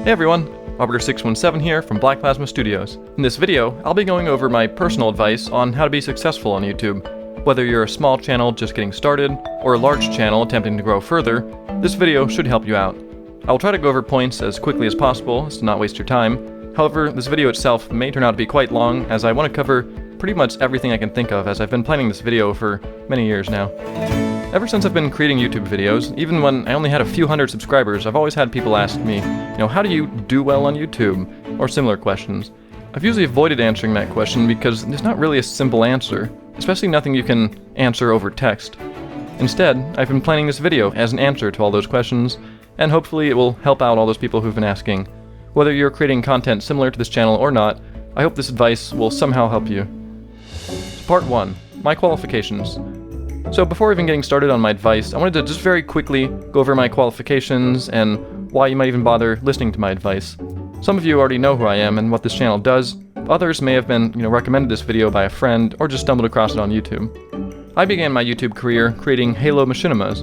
Hey everyone, Arbiter 617 here from Black Plasma Studios. In this video, I'll be going over my personal advice on how to be successful on YouTube. Whether you're a small channel just getting started, or a large channel attempting to grow further, this video should help you out. I will try to go over points as quickly as possible as to not waste your time. However, this video itself may turn out to be quite long, as I want to cover pretty much everything I can think of, as I've been planning this video for many years now. Ever since I've been creating YouTube videos, even when I only had a few hundred subscribers, I've always had people ask me, how do you do well on YouTube? Or similar questions. I've usually avoided answering that question because there's not really a simple answer, especially nothing you can answer over text. Instead, I've been planning this video as an answer to all those questions, and hopefully it will help out all those people who've been asking. Whether you're creating content similar to this channel or not, I hope this advice will somehow help you. Part 1. My qualifications. So before even getting started on my advice, I wanted to just very quickly go over my qualifications and why you might even bother listening to my advice. Some of you already know who I am and what this channel does. Others may have been, recommended this video by a friend or just stumbled across it on YouTube. I began my YouTube career creating Halo machinimas,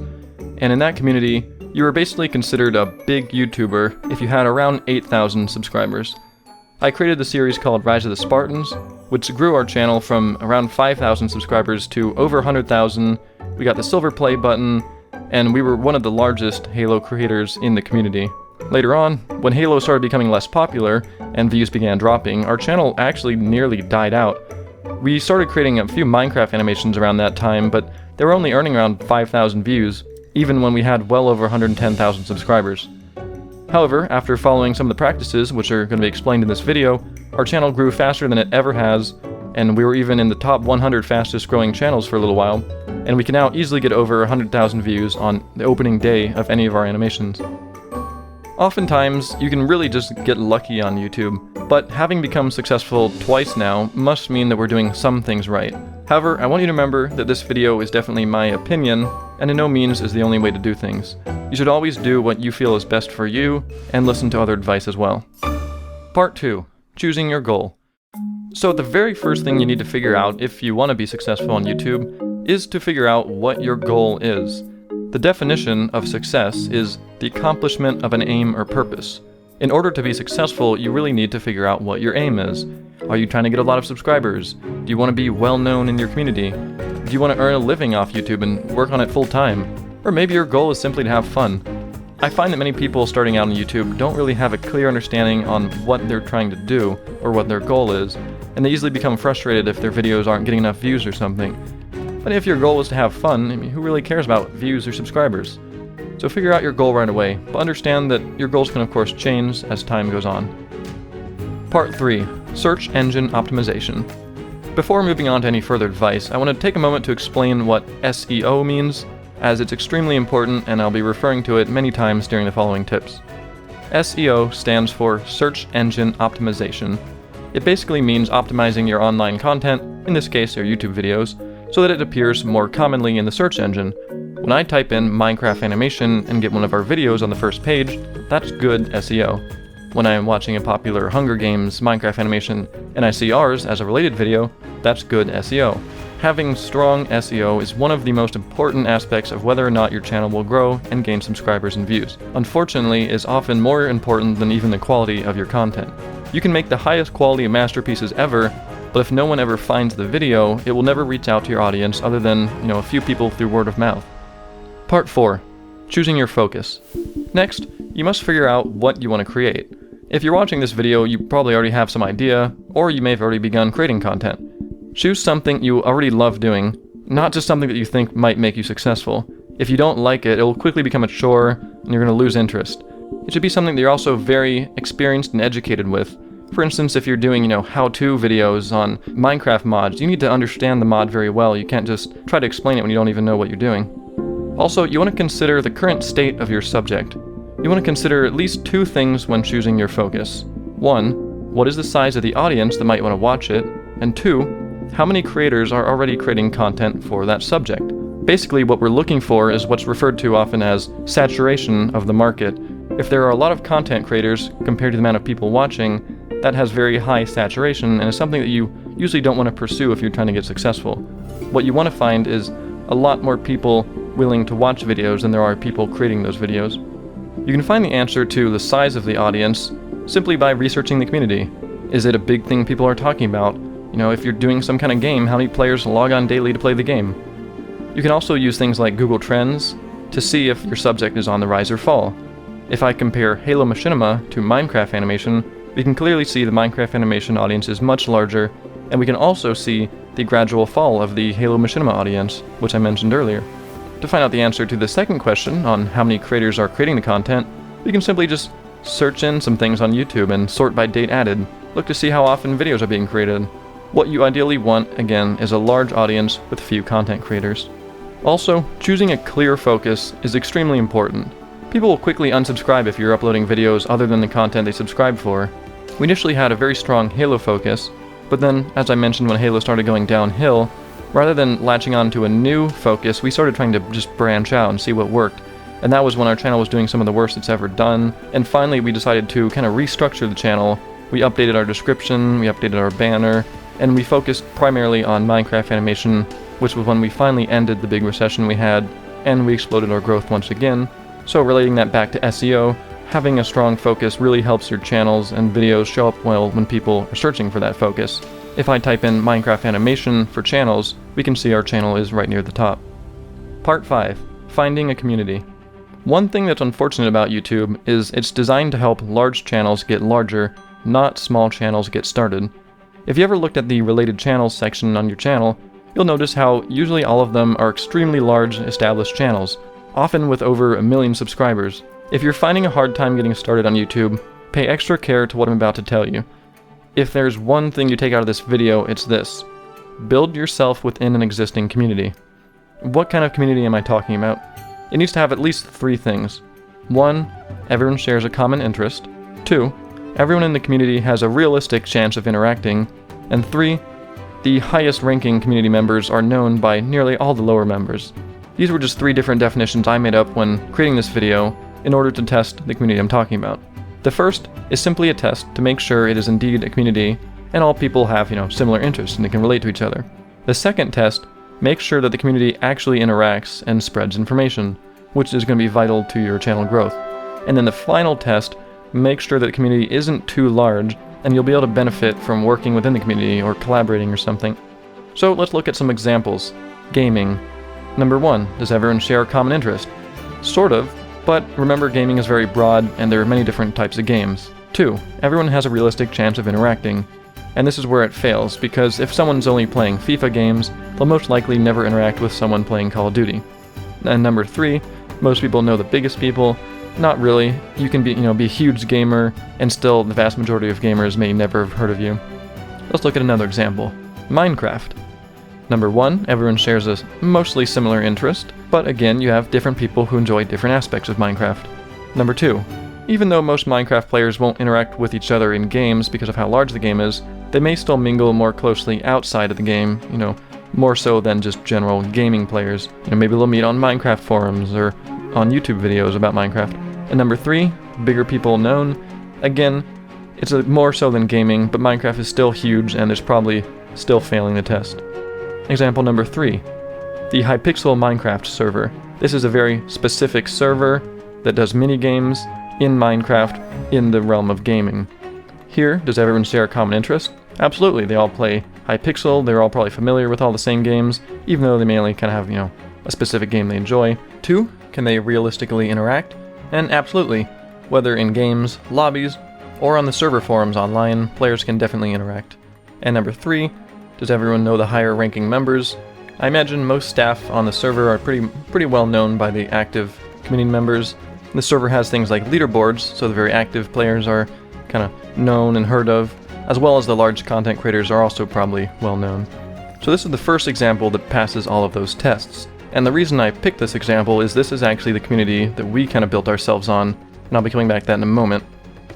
and in that community, you were basically considered a big YouTuber if you had around 8,000 subscribers. I created the series called Rise of the Spartans, which grew our channel from around 5,000 subscribers to over 100,000. We got the silver play button, and we were one of the largest Halo creators in the community. Later on, when Halo started becoming less popular and views began dropping, our channel actually nearly died out. We started creating a few Minecraft animations around that time, but they were only earning around 5,000 views, even when we had well over 110,000 subscribers. However, after following some of the practices, which are going to be explained in this video, our channel grew faster than it ever has, and we were even in the top 100 fastest growing channels for a little while, and we can now easily get over 100,000 views on the opening day of any of our animations. Oftentimes, you can really just get lucky on YouTube, but having become successful twice now must mean that we're doing some things right. However, I want you to remember that this video is definitely my opinion, and in no means is the only way to do things. You should always do what you feel is best for you, and listen to other advice as well. Part 2. Choosing your goal. So the very first thing you need to figure out if you want to be successful on YouTube is to figure out what your goal is. The definition of success is the accomplishment of an aim or purpose. In order to be successful, you really need to figure out what your aim is. Are you trying to get a lot of subscribers? Do you want to be well known in your community? Do you want to earn a living off YouTube and work on it full time? Or maybe your goal is simply to have fun. I find that many people starting out on YouTube don't really have a clear understanding on what they're trying to do or what their goal is, and they easily become frustrated if their videos aren't getting enough views or something. But if your goal is to have fun, who really cares about views or subscribers? So figure out your goal right away, but understand that your goals can of course change as time goes on. Part 3. Search Engine Optimization. Before moving on to any further advice, I want to take a moment to explain what SEO means, as it's extremely important and I'll be referring to it many times during the following tips. SEO stands for Search Engine Optimization. It basically means optimizing your online content, in this case your YouTube videos, so that it appears more commonly in the search engine. When I type in Minecraft animation and get one of our videos on the first page, that's good SEO. When I am watching a popular Hunger Games Minecraft animation and I see ours as a related video, that's good SEO. Having strong SEO is one of the most important aspects of whether or not your channel will grow and gain subscribers and views. Unfortunately, is often more important than even the quality of your content. You can make the highest quality masterpieces ever, but if no one ever finds the video, it will never reach out to your audience other than, a few people through word of mouth. Part 4. Choosing your focus. Next, you must figure out what you want to create. If you're watching this video, you probably already have some idea, or you may have already begun creating content. Choose something you already love doing, not just something that you think might make you successful. If you don't like it, it will quickly become a chore, and you're going to lose interest. It should be something that you're also very experienced and educated with. For instance, if you're doing, how-to videos on Minecraft mods, you need to understand the mod very well. You can't just try to explain it when you don't even know what you're doing. Also, you want to consider the current state of your subject. You want to consider at least 2 things when choosing your focus. 1, what is the size of the audience that might want to watch it? And 2, how many creators are already creating content for that subject? Basically, what we're looking for is what's referred to often as saturation of the market. If there are a lot of content creators compared to the amount of people watching, that has very high saturation and is something that you usually don't want to pursue if you're trying to get successful. What you want to find is a lot more people willing to watch videos than there are people creating those videos. You can find the answer to the size of the audience simply by researching the community. Is it a big thing people are talking about? If you're doing some kind of game, how many players log on daily to play the game? You can also use things like Google Trends to see if your subject is on the rise or fall. If I compare Halo Machinima to Minecraft animation, we can clearly see the Minecraft animation audience is much larger, and we can also see the gradual fall of the Halo Machinima audience, which I mentioned earlier. To find out the answer to the second question on how many creators are creating the content, we can simply just search in some things on YouTube and sort by date added. Look to see how often videos are being created. What you ideally want, again, is a large audience with few content creators. Also, choosing a clear focus is extremely important. People will quickly unsubscribe if you're uploading videos other than the content they subscribed for. We initially had a very strong Halo focus, but then, as I mentioned when Halo started going downhill, rather than latching on to a new focus, we started trying to just branch out and see what worked. And that was when our channel was doing some of the worst it's ever done, and finally we decided to kind of restructure the channel. We updated our description, we updated our banner, and we focused primarily on Minecraft animation, which was when we finally ended the big recession we had, and we exploded our growth once again. So relating that back to SEO, having a strong focus really helps your channels and videos show up well when people are searching for that focus. If I type in Minecraft animation for channels, we can see our channel is right near the top. Part 5. Finding a community. One thing that's unfortunate about YouTube is it's designed to help large channels get larger, not small channels get started. If you ever looked at the related channels section on your channel, you'll notice how usually all of them are extremely large established channels, often with over 1 million subscribers. If you're finding a hard time getting started on YouTube, pay extra care to what I'm about to tell you. If there's one thing you take out of this video, it's this. Build yourself within an existing community. What kind of community am I talking about? It needs to have at least 3 things. 1. Everyone shares a common interest. 2. Everyone in the community has a realistic chance of interacting. And 3. The highest ranking community members are known by nearly all the lower members. These were just 3 different definitions I made up when creating this video in order to test the community I'm talking about. The first is simply a test to make sure it is indeed a community and all people have, similar interests and they can relate to each other. The second test makes sure that the community actually interacts and spreads information, which is going to be vital to your channel growth. And then the final test makes sure that the community isn't too large and you'll be able to benefit from working within the community or collaborating or something. So let's look at some examples. Gaming. Number 1, does everyone share a common interest? Sort of, but remember gaming is very broad and there are many different types of games. 2, everyone has a realistic chance of interacting. And this is where it fails, because if someone's only playing FIFA games, they'll most likely never interact with someone playing Call of Duty. And number 3, most people know the biggest people. Not really. You can be a huge gamer, and still the vast majority of gamers may never have heard of you. Let's look at another example. Minecraft. Number 1, everyone shares a mostly similar interest, but again, you have different people who enjoy different aspects of Minecraft. Number 2, even though most Minecraft players won't interact with each other in games because of how large the game is, they may still mingle more closely outside of the game, more so than just general gaming players. Maybe they'll meet on Minecraft forums or on YouTube videos about Minecraft. And number 3, bigger people known. Again, it's more so than gaming, but Minecraft is still huge and is probably still failing the test. Example number 3, the Hypixel Minecraft server. This is a very specific server that does mini-games in Minecraft in the realm of gaming. Here, does everyone share a common interest? Absolutely, they all play Hypixel, they're all probably familiar with all the same games, even though they may only kind of have, a specific game they enjoy. 2, can they realistically interact? And absolutely, whether in games, lobbies, or on the server forums online, players can definitely interact. And number 3, does everyone know the higher ranking members? I imagine most staff on the server are pretty well known by the active community members. The server has things like leaderboards, so the very active players are kind of known and heard of, as well as the large content creators are also probably well known. So this is the first example that passes all of those tests. And the reason I picked this example is this is actually the community that we kind of built ourselves on, and I'll be coming back to that in a moment.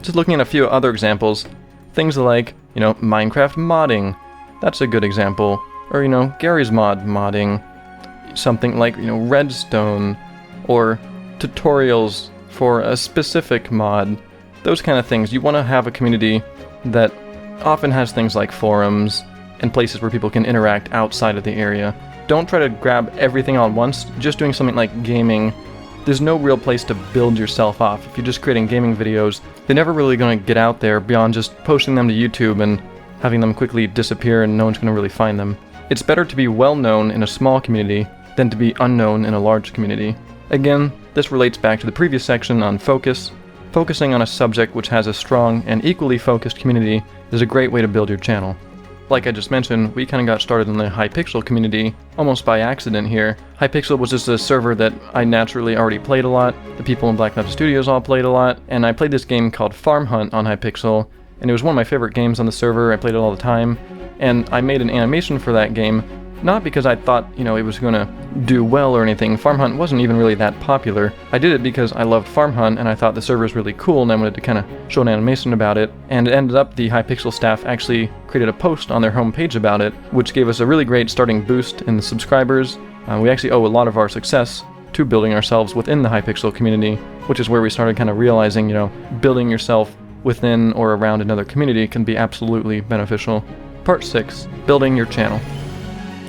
Just looking at a few other examples, things like, Minecraft modding. That's a good example. Or, Gary's Mod modding. Something like, Redstone. Or tutorials for a specific mod. Those kind of things. You want to have a community that often has things like forums and places where people can interact outside of the area. Don't try to grab everything all at once. Just doing something like gaming there's no real place to build yourself off. If you're just creating gaming videos, they're never really going to get out there beyond just posting them to YouTube and having them quickly disappear and no one's going to really find them. It's better to be well known in a small community than to be unknown in a large community. Again, this relates back to the previous section on focus. Focusing on a subject which has a strong and equally focused community is a great way to build your channel. Like I just mentioned, we kind of got started in the Hypixel community almost by accident here. Hypixel was just a server that I naturally already played a lot, the people in Black Knight Studios all played a lot, and I played this game called Farm Hunt on Hypixel, and it was one of my favorite games on the server. I played it all the time, and I made an animation for that game, not because I thought, it was gonna do well or anything. Farm Hunt wasn't even really that popular. I did it because I loved Farm Hunt and I thought the server was really cool and I wanted to kind of show an animation about it. And it ended up the Hypixel staff actually created a post on their homepage about it, which gave us a really great starting boost in the subscribers. We actually owe a lot of our success to building ourselves within the Hypixel community, which is where we started kind of realizing, building yourself within or around another community can be absolutely beneficial. Part 6. Building your channel.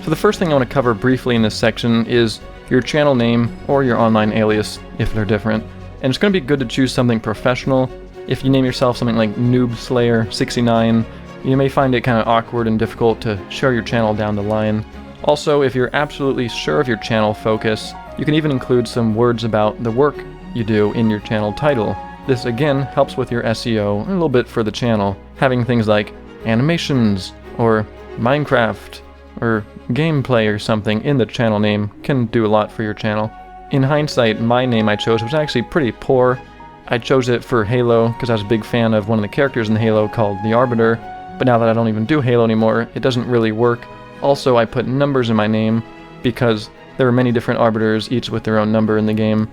So the first thing I want to cover briefly in this section is your channel name or your online alias, if they're different. And it's going to be good to choose something professional. If you name yourself something like Noob Slayer 69, you may find it kind of awkward and difficult to share your channel down the line. Also, if you're absolutely sure of your channel focus, you can even include some words about the work you do in your channel title. This again helps with your SEO a little bit for the channel. Having things like animations or Minecraft or gameplay or something in the channel name can do a lot for your channel. In hindsight, my name I chose was actually pretty poor. I chose it for Halo because I was a big fan of one of the characters in Halo called the Arbiter, but now that I don't even do Halo anymore, it doesn't really work. Also, I put numbers in my name because there were many different Arbiters, each with their own number in the game,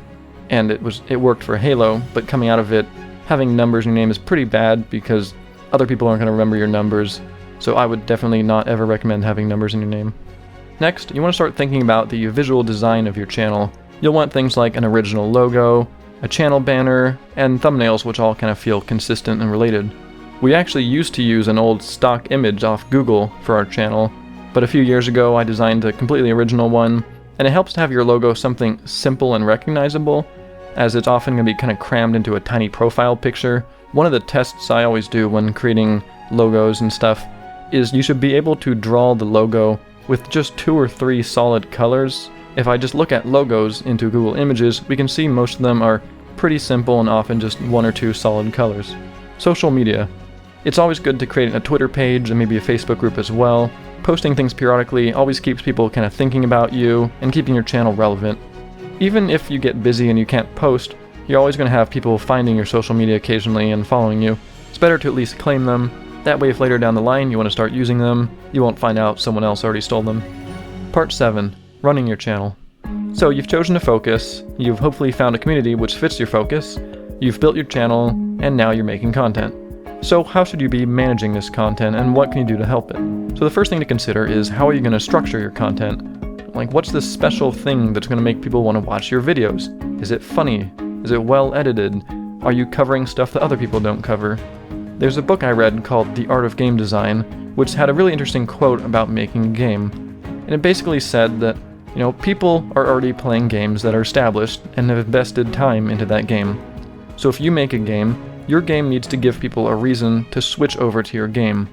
and it worked for Halo, but coming out of it, having numbers in your name is pretty bad because other people aren't going to remember your numbers. So I would definitely not ever recommend having numbers in your name. Next, you want to start thinking about the visual design of your channel. You'll want things like an original logo, a channel banner, and thumbnails which all kind of feel consistent and related. We actually used to use an old stock image off Google for our channel, but a few years ago I designed a completely original one, and it helps to have your logo something simple and recognizable, as it's often going to be kind of crammed into a tiny profile picture. One of the tests I always do when creating logos and stuff is you should be able to draw the logo with just 2 or 3 solid colors. If I just look at logos into Google Images, we can see most of them are pretty simple and often just 1 or 2 solid colors. Social media. It's always good to create a Twitter page and maybe a Facebook group as well. Posting things periodically always keeps people kind of thinking about you and keeping your channel relevant. Even if you get busy and you can't post, you're always going to have people finding your social media occasionally and following you. It's better to at least claim them. That way if later down the line you want to start using them, you won't find out someone else already stole them. Part 7. Running your channel. So you've chosen to focus, you've hopefully found a community which fits your focus, you've built your channel, and now you're making content. So how should you be managing this content and what can you do to help it? So the first thing to consider is how are you going to structure your content? Like what's the special thing that's going to make people want to watch your videos? Is it funny? Is it well edited? Are you covering stuff that other people don't cover? There's a book I read called The Art of Game Design, which had a really interesting quote about making a game. And it basically said that, people are already playing games that are established and have invested time into that game. So if you make a game, your game needs to give people a reason to switch over to your game.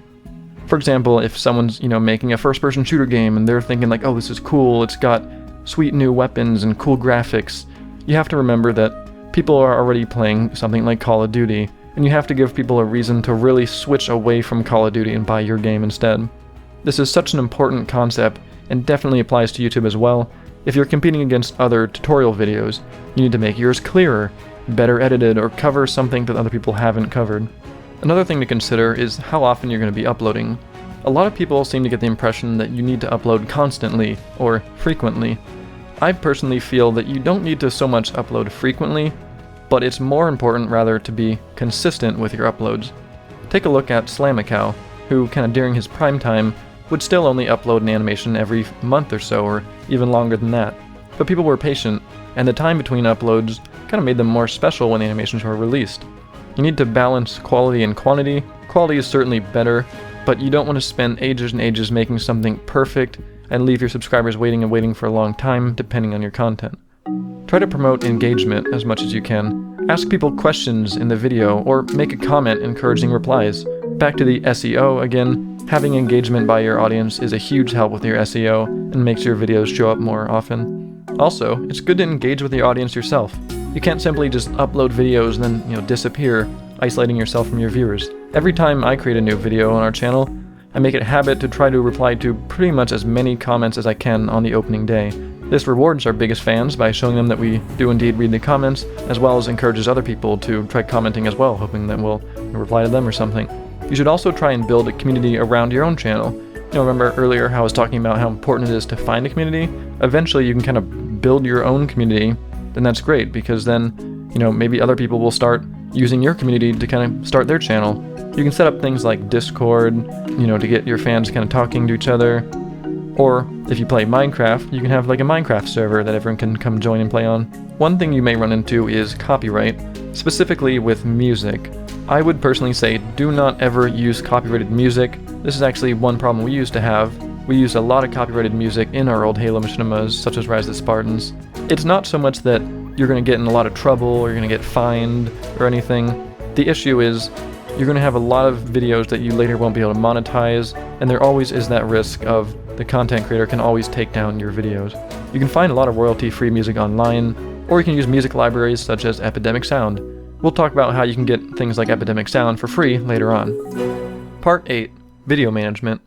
For example, if someone's, making a first-person shooter game and they're thinking like, oh, this is cool, it's got sweet new weapons and cool graphics, you have to remember that people are already playing something like Call of Duty, and you have to give people a reason to really switch away from Call of Duty and buy your game instead. This is such an important concept, and definitely applies to YouTube as well. If you're competing against other tutorial videos, you need to make yours clearer, better edited, or cover something that other people haven't covered. Another thing to consider is how often you're going to be uploading. A lot of people seem to get the impression that you need to upload constantly, or frequently. I personally feel that you don't need to so much upload frequently, but it's more important rather to be consistent with your uploads. Take a look at Slamicow, who kind of during his prime time would still only upload an animation every month or so, or even longer than that. But people were patient, and the time between uploads kind of made them more special when the animations were released. You need to balance quality and quantity. Quality is certainly better, but you don't want to spend ages and ages making something perfect and leave your subscribers waiting and waiting for a long time depending on your content. Try to promote engagement as much as you can. Ask people questions in the video or make a comment encouraging replies. Back to the SEO again, having engagement by your audience is a huge help with your SEO and makes your videos show up more often. Also, it's good to engage with your audience yourself. You can't simply just upload videos and then, disappear, isolating yourself from your viewers. Every time I create a new video on our channel, I make it a habit to try to reply to pretty much as many comments as I can on the opening day. This rewards our biggest fans by showing them that we do indeed read the comments, as well as encourages other people to try commenting as well, hoping that we'll reply to them or something. You should also try and build a community around your own channel. Remember earlier how I was talking about how important it is to find a community? Eventually you can kind of build your own community, then that's great, because then, maybe other people will start using your community to kind of start their channel. You can set up things like Discord, to get your fans kind of talking to each other. Or, if you play Minecraft, you can have like a Minecraft server that everyone can come join and play on. One thing you may run into is copyright, specifically with music. I would personally say do not ever use copyrighted music. This is actually one problem we used to have. We used a lot of copyrighted music in our old Halo machinimas, such as Rise of the Spartans. It's not so much that you're going to get in a lot of trouble or you're going to get fined or anything. The issue is you're going to have a lot of videos that you later won't be able to monetize, and there always is that risk of the content creator can always take down your videos. You can find a lot of royalty-free music online, or you can use music libraries such as Epidemic Sound. We'll talk about how you can get things like Epidemic Sound for free later on. Part 8. Video Management.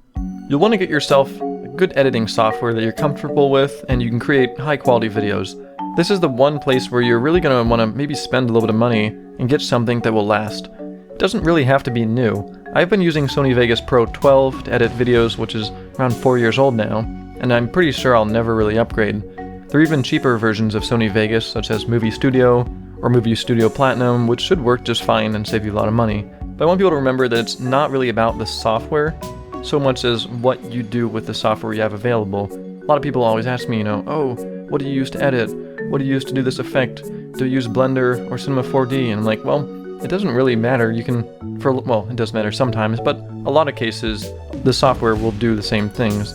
You'll want to get yourself a good editing software that you're comfortable with, and you can create high-quality videos. This is the one place where you're really going to want to maybe spend a little bit of money and get something that will last. It doesn't really have to be new. I've been using Sony Vegas Pro 12 to edit videos, which is around 4 years old now, and I'm pretty sure I'll never really upgrade. There are even cheaper versions of Sony Vegas, such as Movie Studio or Movie Studio Platinum, which should work just fine and save you a lot of money. But I want people to remember that it's not really about the software so much as what you do with the software you have available. A lot of people always ask me, oh, what do you use to edit? What do you use to do this effect? Do you use Blender or Cinema 4D? And I'm like, well, it doesn't really matter. You can, it does matter sometimes, but a lot of cases, the software will do the same things.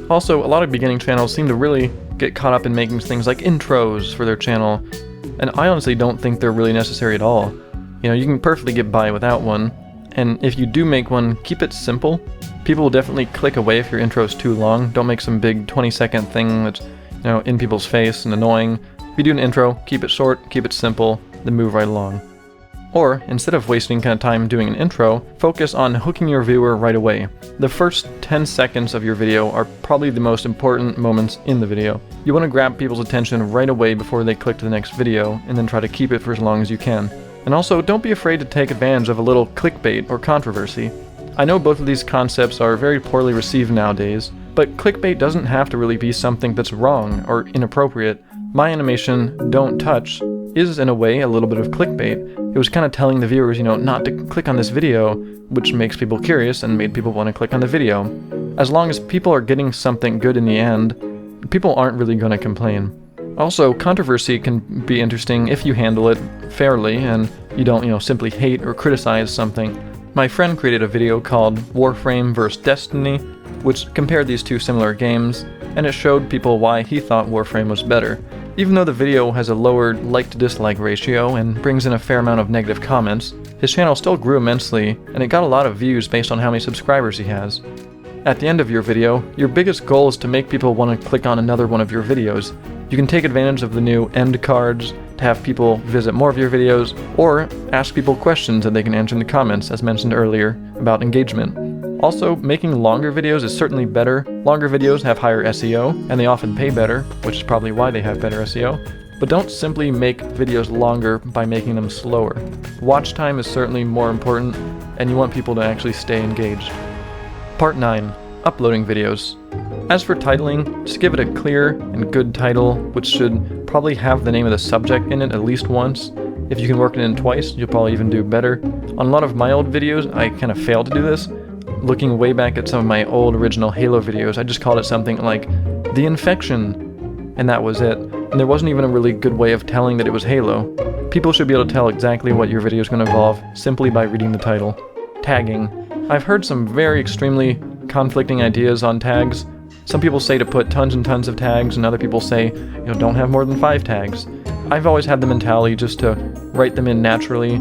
Also, a lot of beginning channels seem to really get caught up in making things like intros for their channel, and I honestly don't think they're really necessary at all. You can perfectly get by without one, and if you do make one, keep it simple. People will definitely click away if your intro is too long. Don't make some big 20-second thing that's, in people's face and annoying. If you do an intro, keep it short, keep it simple, then move right along. Or, instead of wasting kind of time doing an intro, focus on hooking your viewer right away. The first 10 seconds of your video are probably the most important moments in the video. You want to grab people's attention right away before they click to the next video, and then try to keep it for as long as you can. And also, don't be afraid to take advantage of a little clickbait or controversy. I know both of these concepts are very poorly received nowadays, but clickbait doesn't have to really be something that's wrong or inappropriate. My animation, Don't Touch, is in a way a little bit of clickbait. It was kind of telling the viewers, not to click on this video, which makes people curious and made people want to click on the video. As long as people are getting something good in the end, people aren't really going to complain. Also, controversy can be interesting if you handle it fairly and you don't, simply hate or criticize something. My friend created a video called Warframe vs. Destiny, which compared these two similar games, and it showed people why he thought Warframe was better. Even though the video has a lower like-to-dislike ratio and brings in a fair amount of negative comments, his channel still grew immensely, and it got a lot of views based on how many subscribers he has. At the end of your video, your biggest goal is to make people want to click on another one of your videos. You can take advantage of the new end cards to have people visit more of your videos, or ask people questions that they can answer in the comments, as mentioned earlier, about engagement. Also, making longer videos is certainly better. Longer videos have higher SEO, and they often pay better, which is probably why they have better SEO. But don't simply make videos longer by making them slower. Watch time is certainly more important, and you want people to actually stay engaged. Part 9. Uploading videos. As for titling, just give it a clear and good title, which should probably have the name of the subject in it at least once. If you can work it in twice, you'll probably even do better. On a lot of my old videos, I kind of failed to do this. Looking way back at some of my old original Halo videos, I just called it something like The Infection, and that was it. And there wasn't even a really good way of telling that it was Halo. People should be able to tell exactly what your video is going to involve simply by reading the title. Tagging. I've heard some very extremely conflicting ideas on tags. Some people say to put tons and tons of tags, and other people say, don't have more than 5 tags. I've always had the mentality just to write them in naturally,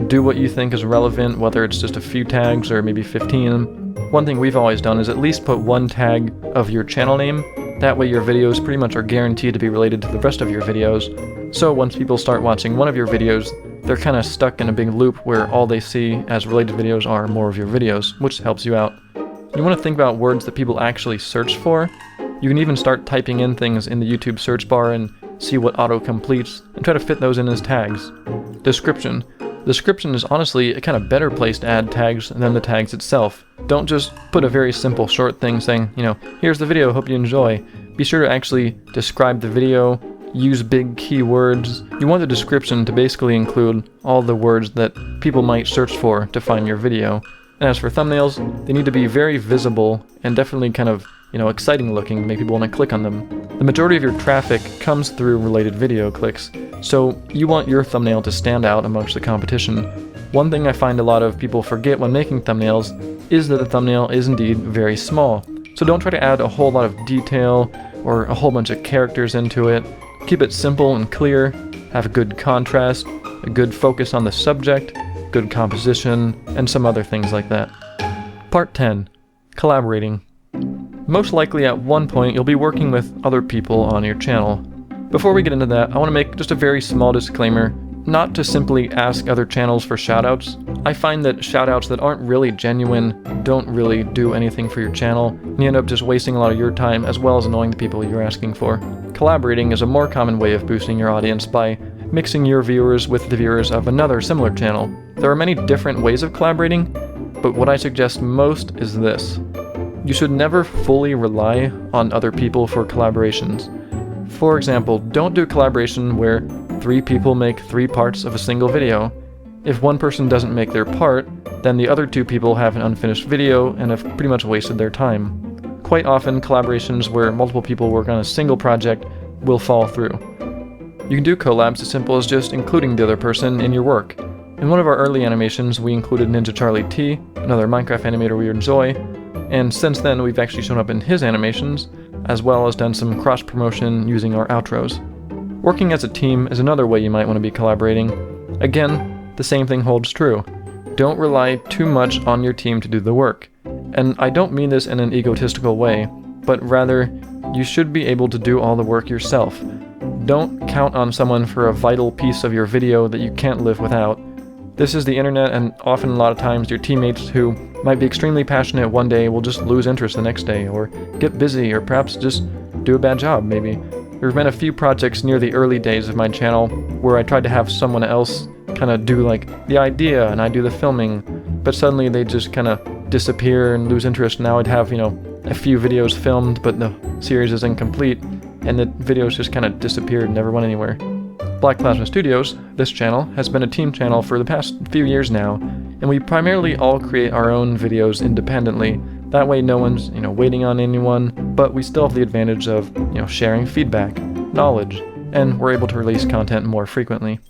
do what you think is relevant, whether it's just a few tags or maybe 15. One thing we've always done is at least put one tag of your channel name. That way your videos pretty much are guaranteed to be related to the rest of your videos. So once people start watching one of your videos, they're kind of stuck in a big loop where all they see as related videos are more of your videos, which helps you out. You want to think about words that people actually search for. You can even start typing in things in the YouTube search bar and see what auto-completes, and try to fit those in as tags. Description. Description is honestly a kind of better place to add tags than the tags itself. Don't just put a very simple short thing saying, here's the video, hope you enjoy. Be sure to actually describe the video, use big keywords. You want the description to basically include all the words that people might search for to find your video. And as for thumbnails, they need to be very visible and definitely kind of, exciting looking to make people want to click on them. The majority of your traffic comes through related video clicks, so you want your thumbnail to stand out amongst the competition. One thing I find a lot of people forget when making thumbnails is that the thumbnail is indeed very small. So don't try to add a whole lot of detail or a whole bunch of characters into it. Keep it simple and clear, have a good contrast, a good focus on the subject, good composition, and some other things like that. Part 10. Collaborating. Most likely at one point you'll be working with other people on your channel. Before we get into that, I want to make just a very small disclaimer, not to simply ask other channels for shoutouts. I find that shoutouts that aren't really genuine don't really do anything for your channel, and you end up just wasting a lot of your time as well as annoying the people you're asking for. Collaborating is a more common way of boosting your audience by mixing your viewers with the viewers of another similar channel. There are many different ways of collaborating, but what I suggest most is this. You should never fully rely on other people for collaborations. For example, don't do a collaboration where 3 people make 3 parts of a single video. If one person doesn't make their part, then the other 2 people have an unfinished video and have pretty much wasted their time. Quite often, collaborations where multiple people work on a single project will fall through. You can do collabs as simple as just including the other person in your work. In one of our early animations, we included Ninja Charlie T, another Minecraft animator we enjoy, and since then we've actually shown up in his animations, as well as done some cross-promotion using our outros. Working as a team is another way you might want to be collaborating. Again, the same thing holds true. Don't rely too much on your team to do the work. And I don't mean this in an egotistical way, but rather, you should be able to do all the work yourself. Don't count on someone for a vital piece of your video that you can't live without. This is the internet, and often a lot of times your teammates who might be extremely passionate one day will just lose interest the next day, or get busy, or perhaps just do a bad job, maybe. There have been a few projects near the early days of my channel where I tried to have someone else kind of do the idea and I do the filming, but suddenly they just kind of disappear and lose interest. Now I'd have, a few videos filmed, but the series is incomplete, and the videos just kind of disappeared and never went anywhere. Black Plasma Studios, this channel, has been a team channel for the past few years now, and we primarily all create our own videos independently. That way no one's, waiting on anyone, but we still have the advantage of, sharing feedback, knowledge, and we're able to release content more frequently.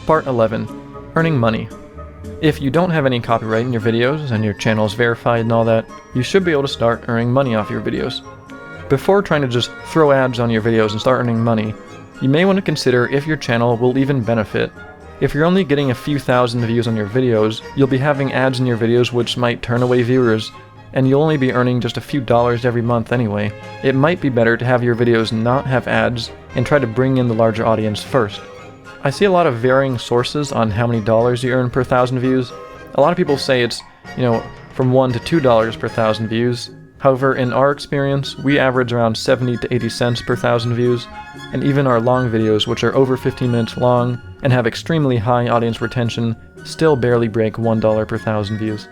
Part 11. Earning money. If you don't have any copyright in your videos and your channel is verified and all that, you should be able to start earning money off your videos. Before trying to just throw ads on your videos and start earning money, you may want to consider if your channel will even benefit. If you're only getting a few thousand views on your videos, you'll be having ads in your videos which might turn away viewers, and you'll only be earning just a few dollars every month anyway. It might be better to have your videos not have ads and try to bring in the larger audience first. I see a lot of varying sources on how many dollars you earn per 1,000 views. A lot of people say it's, from $1 to $2 per 1,000 views. However, in our experience, we average around 70 to 80 cents per 1,000 views, and even our long videos, which are over 15 minutes long and have extremely high audience retention, still barely break $1 per 1,000 views.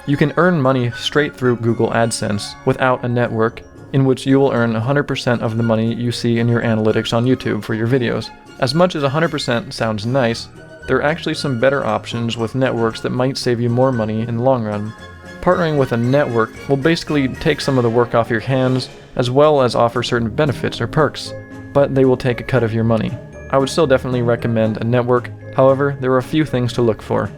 You can earn money straight through Google AdSense without a network, in which you will earn 100% of the money you see in your analytics on YouTube for your videos. As much as 100% sounds nice, there are actually some better options with networks that might save you more money in the long run. Partnering with a network will basically take some of the work off your hands, as well as offer certain benefits or perks, but they will take a cut of your money. I would still definitely recommend a network, however, there are a few things to look for.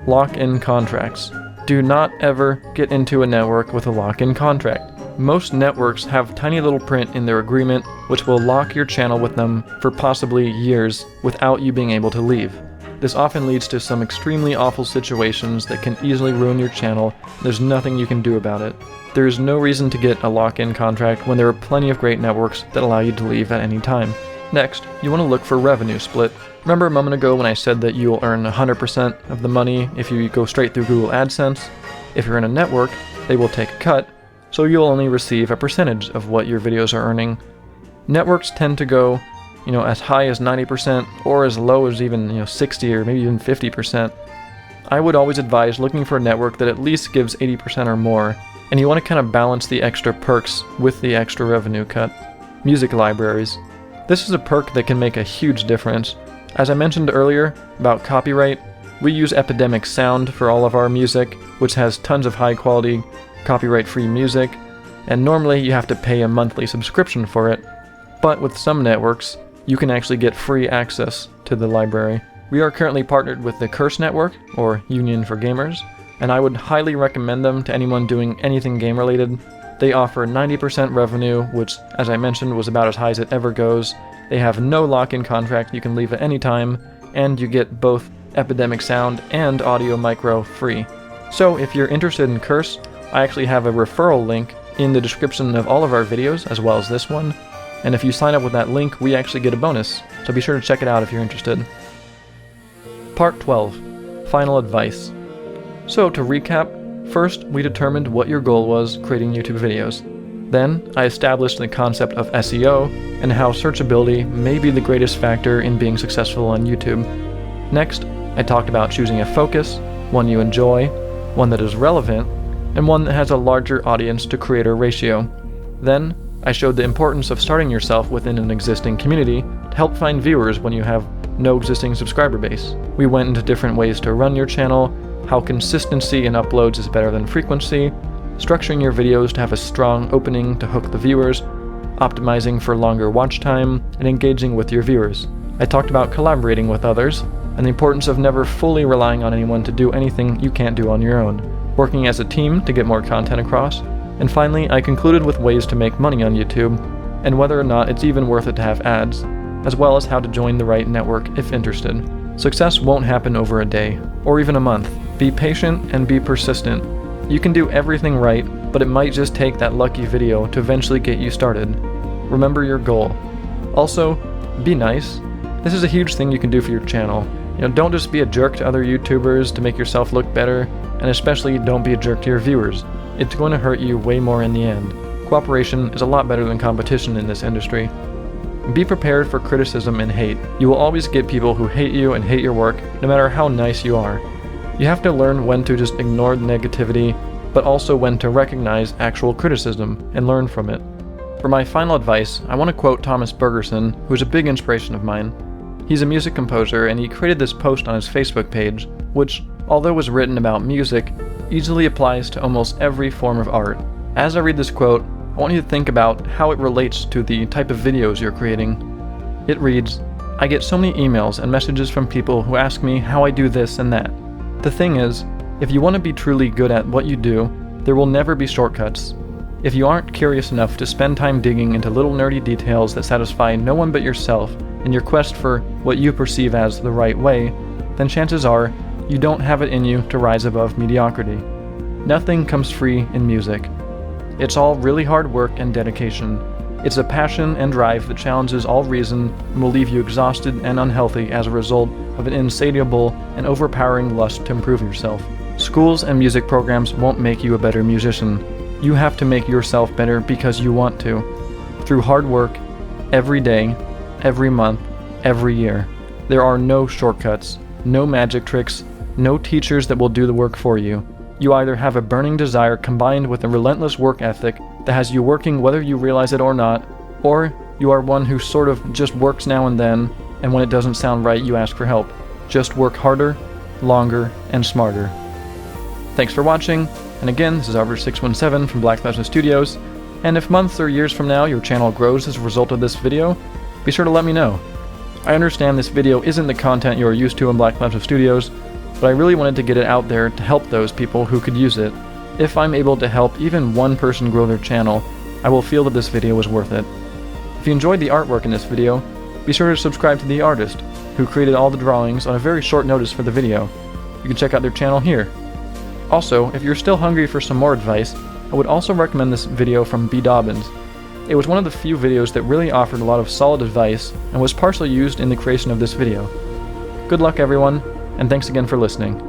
Lock-in contracts. Do not ever get into a network with a lock-in contract. Most networks have tiny little print in their agreement which will lock your channel with them for possibly years without you being able to leave. This often leads to some extremely awful situations that can easily ruin your channel. There's nothing you can do about it. There is no reason to get a lock-in contract when there are plenty of great networks that allow you to leave at any time. Next, you want to look for revenue split. Remember a moment ago when I said that you'll earn 100% of the money if you go straight through Google AdSense? If you're in a network, they will take a cut, so you'll only receive a percentage of what your videos are earning. Networks tend to go, as high as 90% or as low as even, 60 or maybe even 50%. I would always advise looking for a network that at least gives 80% or more, and you want to kind of balance the extra perks with the extra revenue cut. Music libraries. This is a perk that can make a huge difference. As I mentioned earlier about copyright, we use Epidemic Sound for all of our music, which has tons of high quality copyright-free music, and normally you have to pay a monthly subscription for it. But with some networks, you can actually get free access to the library. We are currently partnered with the Curse Network, or Union for Gamers, and I would highly recommend them to anyone doing anything game-related. They offer 90% revenue, which, as I mentioned, was about as high as it ever goes. They have no lock-in contract, you can leave at any time, and you get both Epidemic Sound and Audio Micro free. So if you're interested in Curse, I actually have a referral link in the description of all of our videos, as well as this one. And if you sign up with that link, we actually get a bonus, so be sure to check it out if you're interested. Part 12. Final advice. So to recap, first we determined what your goal was creating YouTube videos. Then I established the concept of SEO and how searchability may be the greatest factor in being successful on YouTube. Next, I talked about choosing a focus, one you enjoy, one that is relevant, and one that has a larger audience to creator ratio. Then, I showed the importance of starting yourself within an existing community to help find viewers when you have no existing subscriber base. We went into different ways to run your channel, how consistency in uploads is better than frequency, structuring your videos to have a strong opening to hook the viewers, optimizing for longer watch time, and engaging with your viewers. I talked about collaborating with others, and the importance of never fully relying on anyone to do anything you can't do on your own, working as a team to get more content across, and finally I concluded with ways to make money on YouTube, and whether or not it's even worth it to have ads, as well as how to join the right network if interested. Success won't happen over a day, or even a month. Be patient and be persistent. You can do everything right, but it might just take that lucky video to eventually get you started. Remember your goal. Also, be nice. This is a huge thing you can do for your channel. Don't just be a jerk to other YouTubers to make yourself look better, and especially don't be a jerk to your viewers. It's going to hurt you way more in the end. Cooperation is a lot better than competition in this industry. Be prepared for criticism and hate. You will always get people who hate you and hate your work, no matter how nice you are. You have to learn when to just ignore the negativity, but also when to recognize actual criticism and learn from it. For my final advice, I want to quote Thomas Bergerson, who is a big inspiration of mine. He's a music composer, and he created this post on his Facebook page, which, although was written about music, easily applies to almost every form of art. As I read this quote, I want you to think about how it relates to the type of videos you're creating. It reads, "I get so many emails and messages from people who ask me how I do this and that. The thing is, if you want to be truly good at what you do, there will never be shortcuts. If you aren't curious enough to spend time digging into little nerdy details that satisfy no one but yourself in your quest for what you perceive as the right way, then chances are you don't have it in you to rise above mediocrity. Nothing comes free in music. It's all really hard work and dedication. It's a passion and drive that challenges all reason and will leave you exhausted and unhealthy as a result of an insatiable and overpowering lust to improve yourself. Schools and music programs won't make you a better musician. You have to make yourself better because you want to. Through hard work, every day, every month, every year. There are no shortcuts, no magic tricks, no teachers that will do the work for you. You either have a burning desire combined with a relentless work ethic that has you working whether you realize it or not, or you are one who sort of just works now and then, and when it doesn't sound right you ask for help. Just work harder, longer, and smarter. Thanks for watching, and again, this is Arbiter 617 from Black Plasma Studios, and if months or years from now your channel grows as a result of this video, be sure to let me know. I understand this video isn't the content you are used to in Black Plasma Studios, but I really wanted to get it out there to help those people who could use it. If I'm able to help even one person grow their channel, I will feel that this video was worth it. If you enjoyed the artwork in this video, be sure to subscribe to the artist, who created all the drawings on a very short notice for the video. You can check out their channel here. Also, if you're still hungry for some more advice, I would also recommend this video from BDOBBINS. It was one of the few videos that really offered a lot of solid advice and was partially used in the creation of this video. Good luck everyone, and thanks again for listening.